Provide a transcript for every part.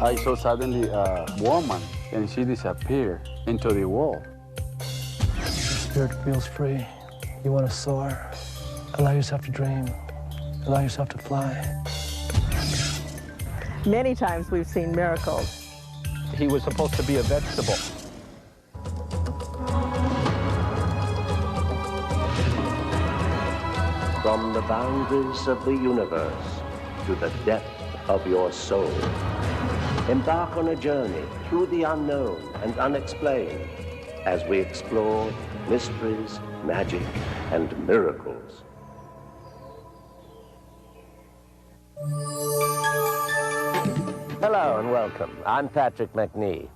I saw suddenly a woman, and she disappeared into the wall. Your spirit feels free. You want to soar. Allow yourself to dream. Allow yourself to fly. Many times we've seen miracles. He was supposed to be a vegetable. From the boundaries of the universe to the depth of your soul, embark on a journey through the unknown and unexplained as we explore mysteries, magic, and miracles. Hello and welcome. I'm Patrick McNee.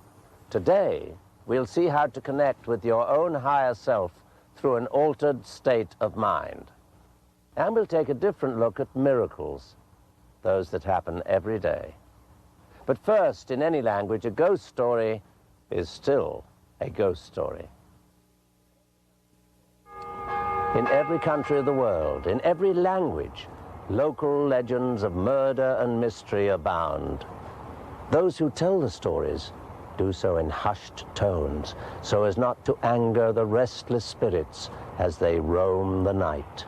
Today, we'll see how to connect with your own higher self through an altered state of mind. And we'll take a different look at miracles, those that happen every day. But first, in any language, a ghost story is still a ghost story. In every country of the world, in every language, local legends of murder and mystery abound. Those who tell the stories do so in hushed tones, so as not to anger the restless spirits as they roam the night.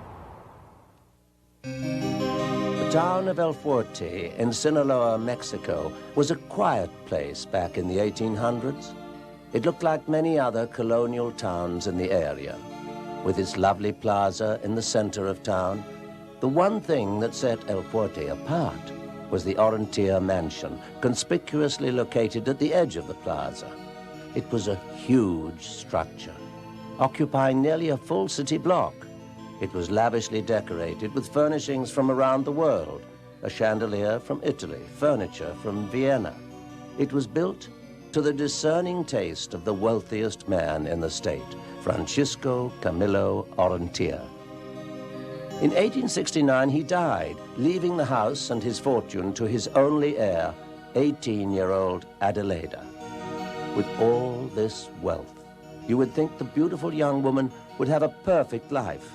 The town of El Fuerte in Sinaloa, Mexico, was a quiet place back in the 1800s. It looked like many other colonial towns in the area. With its lovely plaza in the center of town, the one thing that set El Fuerte apart was the Orontia mansion, conspicuously located at the edge of the plaza. It was a huge structure, occupying nearly a full city block. It was lavishly decorated with furnishings from around the world, a chandelier from Italy, furniture from Vienna. It was built to the discerning taste of the wealthiest man in the state, Francisco Camilo Orontia. In 1869, he died, leaving the house and his fortune to his only heir, 18-year-old Adelaida. With all this wealth, you would think the beautiful young woman would have a perfect life.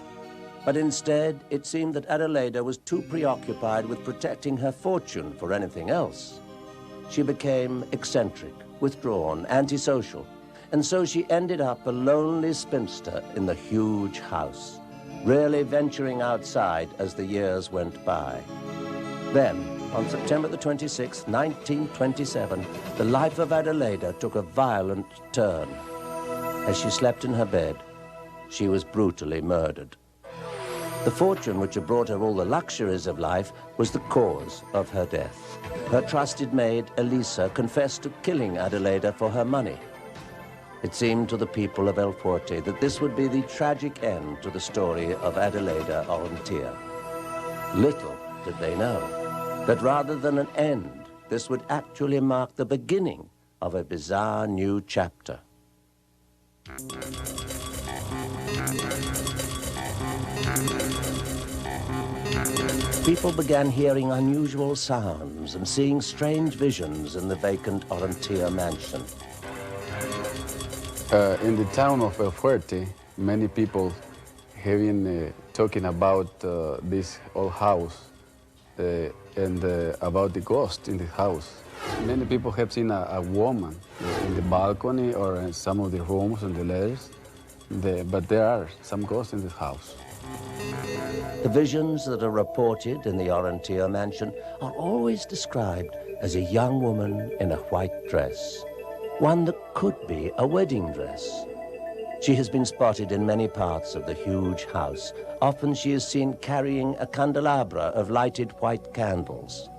But instead, it seemed that Adelaida was too preoccupied with protecting her fortune for anything else. She became eccentric, withdrawn, antisocial, and so she ended up a lonely spinster in the huge house, rarely venturing outside as the years went by. Then, on September the 26th, 1927, the life of Adelaida took a violent turn. As she slept in her bed, she was brutally murdered. The fortune which had brought her all the luxuries of life was the cause of her death. Her trusted maid, Elisa, confessed to killing Adelaida for her money. It seemed to the people of El Fuerte that this would be the tragic end to the story of Adelaida Orontia. Little did they know that rather than an end, this would actually mark the beginning of a bizarre new chapter. People began hearing unusual sounds and seeing strange visions in the vacant Orontia mansion. In the town of El Fuerte, many people have been talking about this old house and about the ghost in the house. Many people have seen a woman in the balcony or in some of the rooms and the ladders, but there are some ghosts in this house. The visions that are reported in the Orontia mansion are always described as a young woman in a white dress, one that could be a wedding dress. She has been spotted in many parts of the huge house. Often she is seen carrying a candelabra of lighted white candles.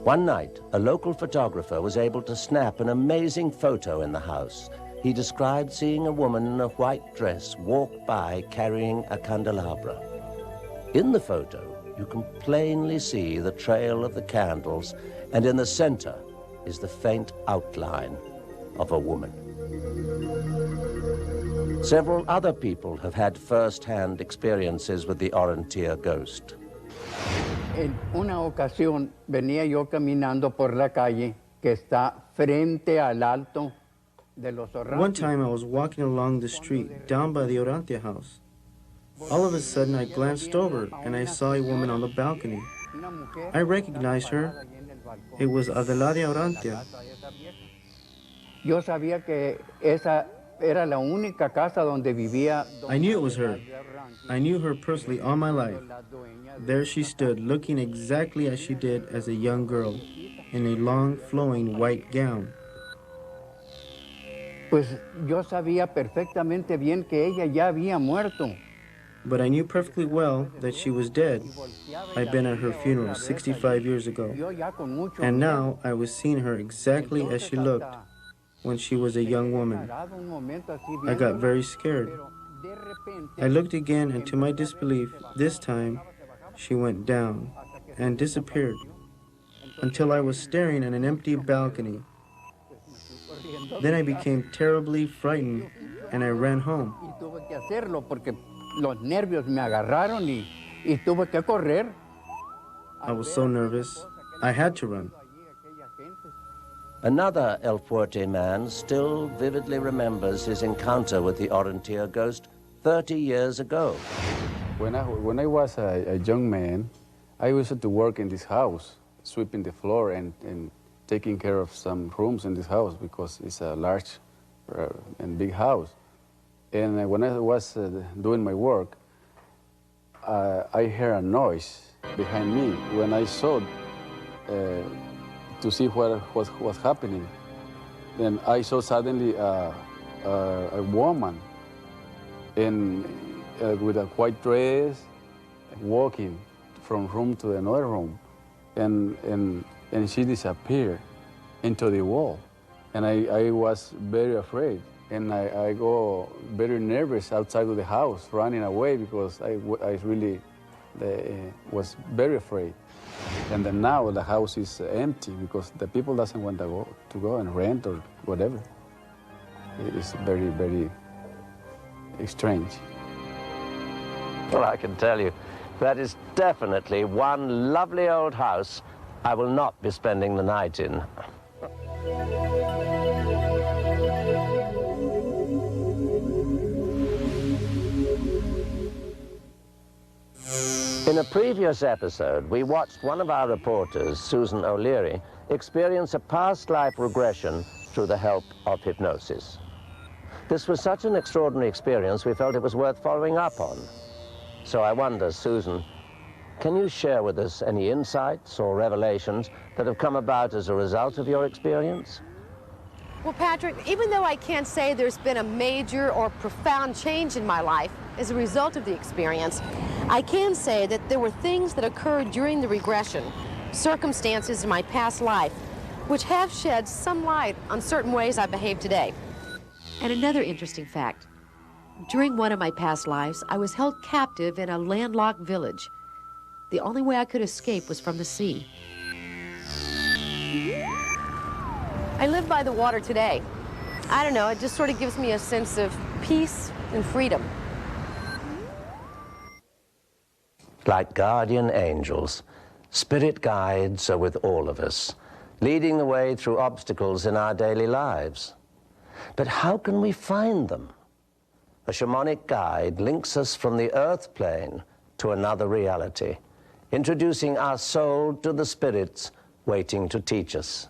One night, a local photographer was able to snap an amazing photo in the house. He described seeing a woman in a white dress walk by carrying a candelabra. In the photo, you can plainly see the trail of the candles, and in the center is the faint outline of a woman. Several other people have had first-hand experiences with the Orontia ghost. En una ocasión venía yo caminando por la calle que está frente al alto. One time I was walking along the street down by the Orontia house. All of a sudden I glanced over and I saw a woman on the balcony. I recognized her It was Adelaide Orantia. Yo sabía que esa era la única casa donde vivía. I knew it was her. I knew her personally all my life. There she stood, looking exactly as she did as a young girl, in a long, flowing white gown. Pues yo sabía perfectamente bien que ella ya había muerto. But I knew perfectly well that she was dead. I'd been at her funeral 65 years ago. And now I was seeing her exactly as she looked when she was a young woman. I got very scared. I looked again, and to my disbelief, this time, she went down and disappeared until I was staring at an empty balcony. Then I became terribly frightened, and I ran home. I was so nervous, I had to run. Another El Fuerte man still vividly remembers his encounter with the Orantia ghost 30 years ago. When I was a young man, I used to work in this house, sweeping the floor and taking care of some rooms in this house because it's a large and big house. And when I was doing my work, I heard a noise behind me. When I saw to see what was happening, then I saw suddenly a woman with a white dress walking from room to another room, and she disappeared into the wall. And I was very afraid, and I go very nervous outside of the house, running away because I really was very afraid. And then now the house is empty because the people doesn't want to go and rent or whatever. It is very, very strange. Well, I can tell you, that is definitely one lovely old house I will not be spending the night in. In a previous episode, we watched one of our reporters, Susan O'Leary, experience a past life regression through the help of hypnosis. This was such an extraordinary experience, we felt it was worth following up on. So I wonder, Susan, can you share with us any insights or revelations that have come about as a result of your experience? Well, Patrick, even though I can't say there's been a major or profound change in my life as a result of the experience, I can say that there were things that occurred during the regression, circumstances in my past life, which have shed some light on certain ways I behave today. And another interesting fact, during one of my past lives, I was held captive in a landlocked village. The only way I could escape was from the sea. I live by the water today. I don't know, it just sort of gives me a sense of peace and freedom. Like guardian angels, spirit guides are with all of us, leading the way through obstacles in our daily lives. But how can we find them? A shamanic guide links us from the earth plane to another reality, introducing our soul to the spirits waiting to teach us.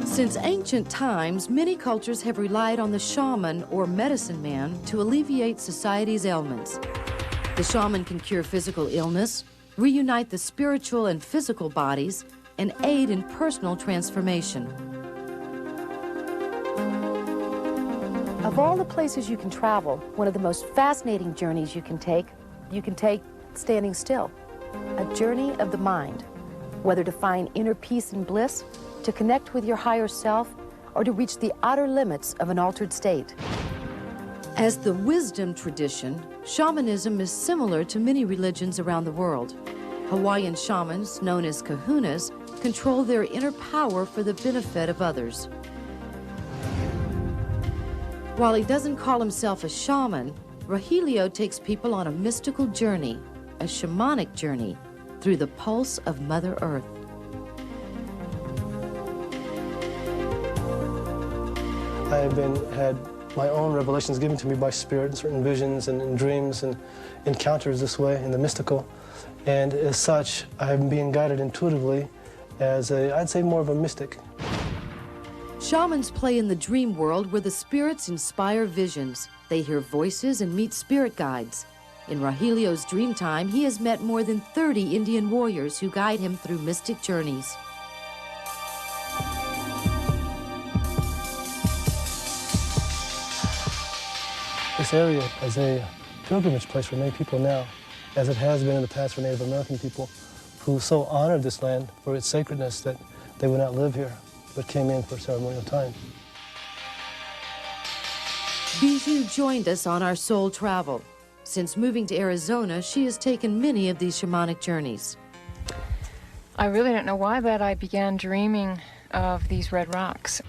Since ancient times, many cultures have relied on the shaman or medicine man to alleviate society's ailments. The shaman can cure physical illness, reunite the spiritual and physical bodies, and aid in personal transformation. Of all the places you can travel, one of the most fascinating journeys you can take standing still. A journey of the mind, whether to find inner peace and bliss, to connect with your higher self, or to reach the outer limits of an altered state. As the wisdom tradition, shamanism is similar to many religions around the world. Hawaiian shamans, known as kahunas, control their inner power for the benefit of others. While he doesn't call himself a shaman, Rogelio takes people on a mystical journey, a shamanic journey, through the pulse of Mother Earth. I have had my own revelations given to me by spirit, certain visions and dreams and encounters this way in the mystical. And as such, I'm being guided intuitively as I'd say more of a mystic. Shamans play in the dream world where the spirits inspire visions. They hear voices and meet spirit guides. In Rogelio's dream time, he has met more than 30 Indian warriors who guide him through mystic journeys. This area is a pilgrimage place for many people now, as it has been in the past for Native American people, who so honored this land for its sacredness that they would not live here, but came in for ceremonial time. Bijou joined us on our soul travel. Since moving to Arizona, she has taken many of these shamanic journeys. I really don't know why, but I began dreaming of these red rocks.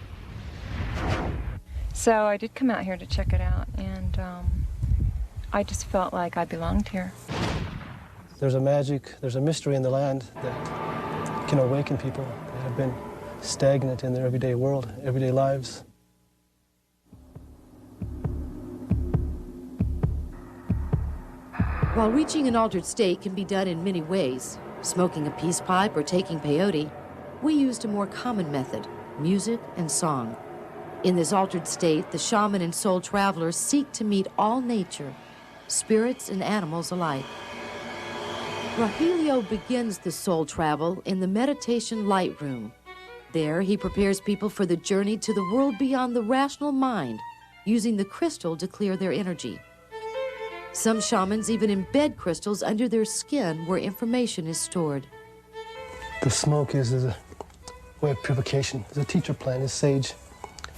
So I did come out here to check it out, and I just felt like I belonged here. There's a magic, there's a mystery in the land that can awaken people that have been stagnant in their everyday world, everyday lives. While reaching an altered state can be done in many ways, smoking a peace pipe or taking peyote, we used a more common method, music and song. In this altered state, the shaman and soul travelers seek to meet all nature, spirits and animals alike. Rogelio begins the soul travel in the meditation light room. There, he prepares people for the journey to the world beyond the rational mind, using the crystal to clear their energy. Some shamans even embed crystals under their skin where information is stored. The smoke is a way of purification. It's a teacher plant, it's sage,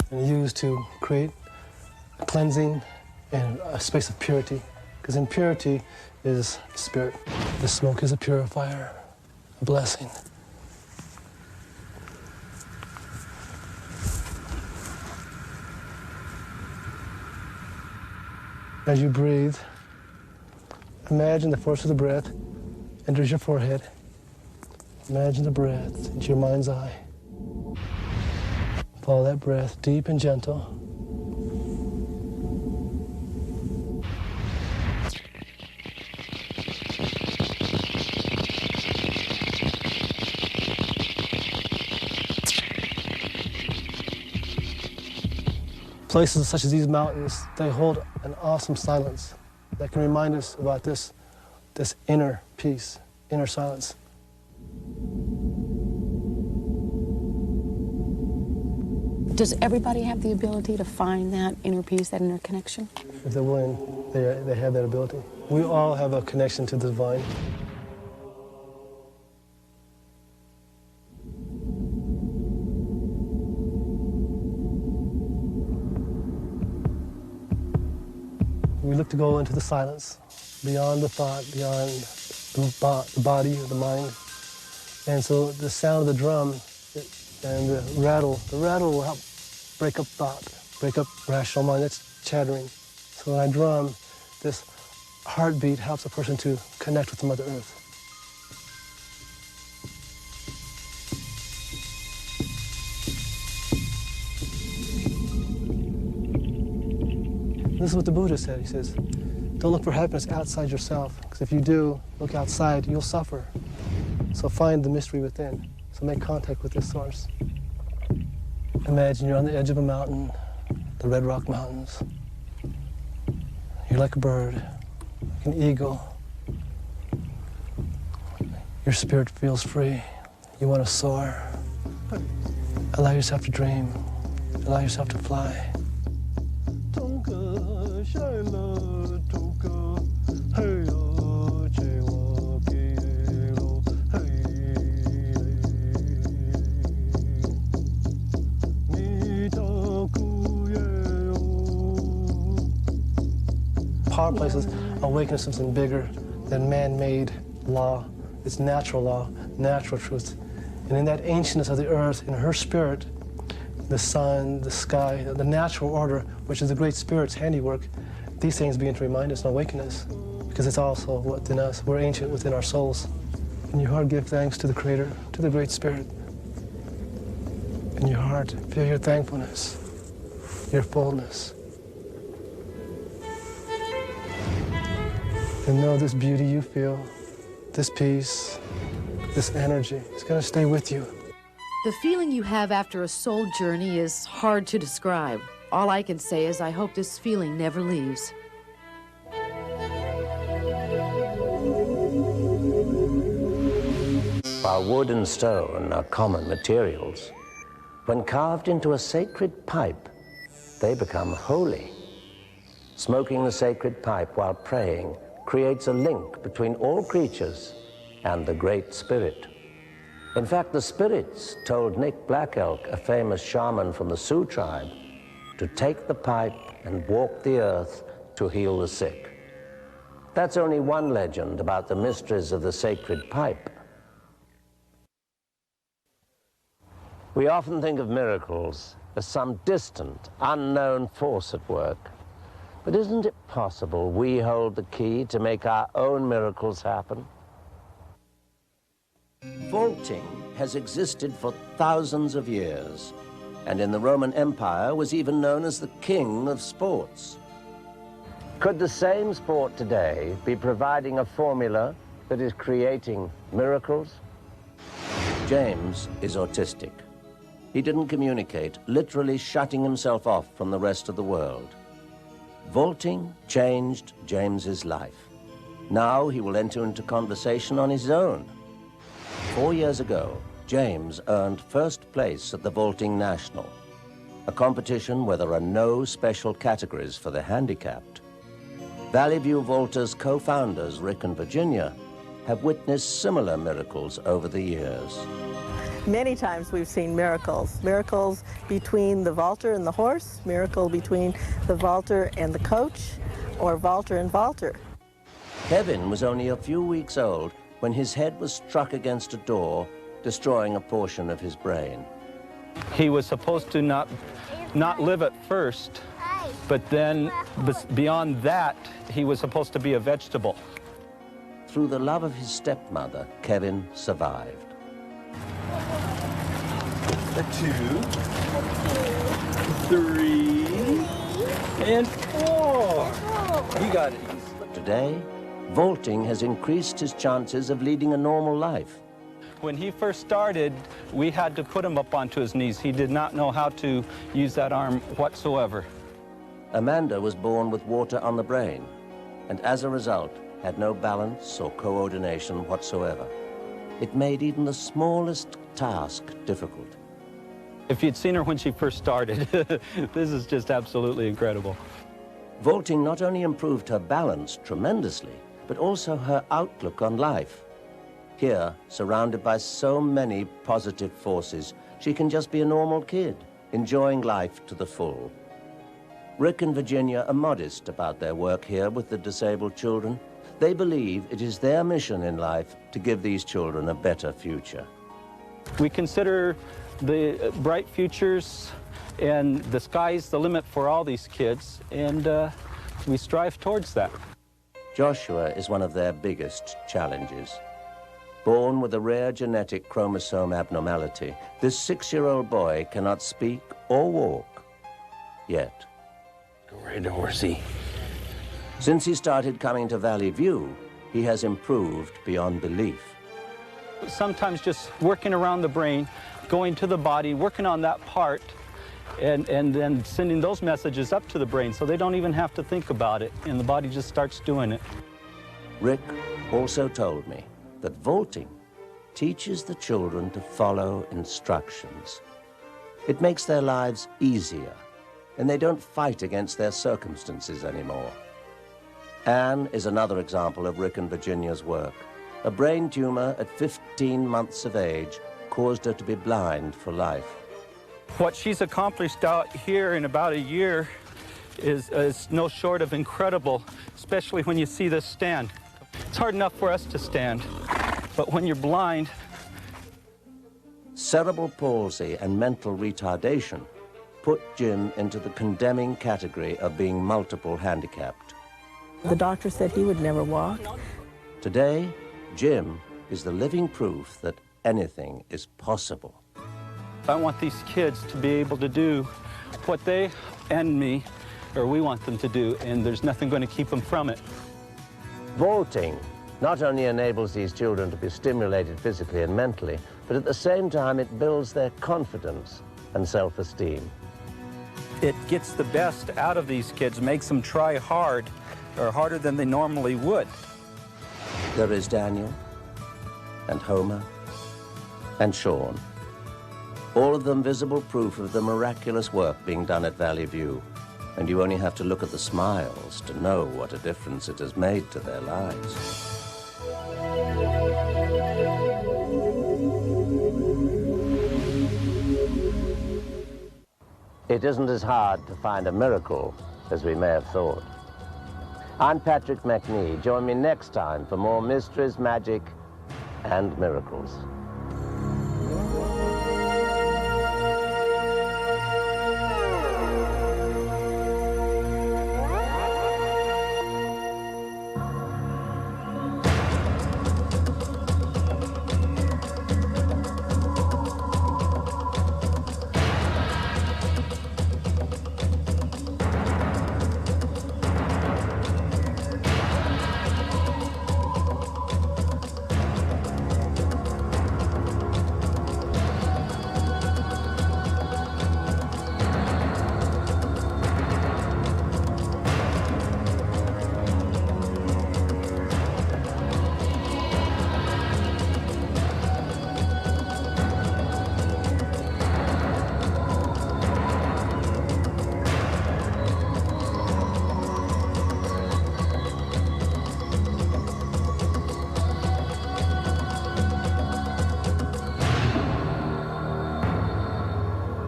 and used to create a cleansing and a space of purity, because in purity is spirit. The smoke is a purifier, a blessing. As you breathe, imagine the force of the breath enters your forehead. Imagine the breath into your mind's eye. Follow that breath deep and gentle. Places such as these mountains, they hold an awesome silence that can remind us about this inner peace, inner silence. Does everybody have the ability to find that inner peace, that inner connection? If they're willing, they have that ability. We all have a connection to the divine. We look to go into the silence, beyond the thought, beyond the body or the mind. And so the sound of the drum and the rattle will help break up thought, break up rational mind that's chattering. So when I drum, this heartbeat helps a person to connect with Mother Earth. This is what the Buddha said. He says, don't look for happiness outside yourself, because if you do, look outside, you'll suffer. So find the mystery within. So make contact with this source. Imagine you're on the edge of a mountain, the Red Rock Mountains. You're like a bird, like an eagle. Your spirit feels free. You want to soar. Allow yourself to dream. Allow yourself to fly. Power places awaken us to something bigger than man-made law. It's natural law, natural truth. And in that ancientness of the earth, in her spirit, the sun, the sky, the natural order, which is the Great Spirit's handiwork, these things begin to remind us and awaken us, because it's also within us. We're ancient within our souls. In your heart, give thanks to the Creator, to the Great Spirit. In your heart, feel your thankfulness, your fullness. And know this beauty you feel this peace, this energy, it's going to stay with you. The feeling you have after a soul journey is hard to describe. All I can say is I hope this feeling never leaves. While wood and stone are common materials, when carved into a sacred pipe, they become holy. Smoking the sacred pipe while praying creates a link between all creatures and the Great Spirit. In fact, the spirits told Nick Black Elk, a famous shaman from the Sioux tribe, to take the pipe and walk the earth to heal the sick. That's only one legend about the mysteries of the sacred pipe. We often think of miracles as some distant, unknown force at work. But isn't it possible we hold the key to make our own miracles happen? Vaulting has existed for thousands of years, and in the Roman Empire was even known as the king of sports. Could the same sport today be providing a formula that is creating miracles? James is autistic. He didn't communicate, literally shutting himself off from the rest of the world. Vaulting changed James's life. Now he will enter into conversation on his own. 4 years ago, James earned first place at the Vaulting National, a competition where there are no special categories for the handicapped. Valley View Vaulters co-founders, Rick and Virginia, have witnessed similar miracles over the years. Many times we've seen miracles. Miracles between the vaulter and the horse, miracle between the vaulter and the coach, or vaulter and vaulter. Kevin was only a few weeks old when his head was struck against a door, destroying a portion of his brain. He was supposed to not live at first, but then beyond that, he was supposed to be a vegetable. Through the love of his stepmother, Kevin survived. A 2, 3, and 4. You got it. Today, vaulting has increased his chances of leading a normal life. When he first started, we had to put him up onto his knees. He did not know how to use that arm whatsoever. Amanda was born with water on the brain, and as a result, had no balance or coordination whatsoever. It made even the smallest task difficult. If you'd seen her when she first started, this is just absolutely incredible. Vaulting not only improved her balance tremendously, but also her outlook on life. Here, surrounded by so many positive forces, she can just be a normal kid, enjoying life to the full. Rick and Virginia are modest about their work here with the disabled children. They believe it is their mission in life to give these children a better future. We consider the bright futures, and the sky's the limit for all these kids, and we strive towards that. Joshua is one of their biggest challenges. Born with a rare genetic chromosome abnormality, this 6-year-old boy cannot speak or walk, yet. Go right, horsey. Since he started coming to Valley View, he has improved beyond belief. Sometimes just working around the brain, going to the body, working on that part, and then sending those messages up to the brain so they don't even have to think about it, and the body just starts doing it. Rick also told me that vaulting teaches the children to follow instructions. It makes their lives easier, and they don't fight against their circumstances anymore. Anne is another example of Rick and Virginia's work. A brain tumor at 15 months of age caused her to be blind for life. What she's accomplished out here in about a year is no short of incredible, especially when you see this stand. It's hard enough for us to stand, but when you're blind... Cerebral palsy and mental retardation put Jim into the condemning category of being multiple handicapped. The doctor said he would never walk. Today, Jim is the living proof that anything is possible. I want these kids to be able to do what they and me, or we want them to do, and there's nothing going to keep them from it. Vaulting not only enables these children to be stimulated physically and mentally, but at the same time it builds their confidence and self-esteem. It gets the best out of these kids, makes them try hard, or harder than they normally would. There is Daniel, and Homer, and Sean. All of them visible proof of the miraculous work being done at Valley View. And you only have to look at the smiles to know what a difference it has made to their lives. It isn't as hard to find a miracle as we may have thought. I'm Patrick McNee. Join me next time for more mysteries, magic, and miracles.